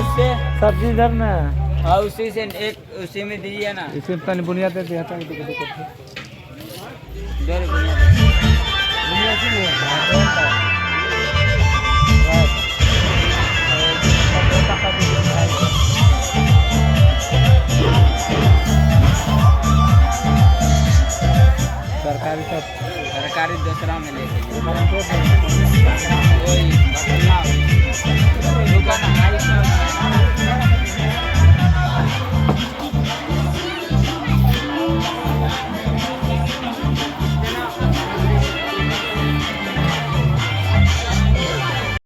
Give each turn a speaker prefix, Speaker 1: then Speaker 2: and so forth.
Speaker 1: उससे
Speaker 2: सब्जी इधर ना
Speaker 1: हाँ उसी से एक उसी में दीजिए ना
Speaker 2: इसमें तनी बुनिया दे दिया था इधर देखो
Speaker 1: दो रुपया
Speaker 2: बुनिया सी है सरकारी सब
Speaker 1: सरकारी दूसरा में लेके वही दुकान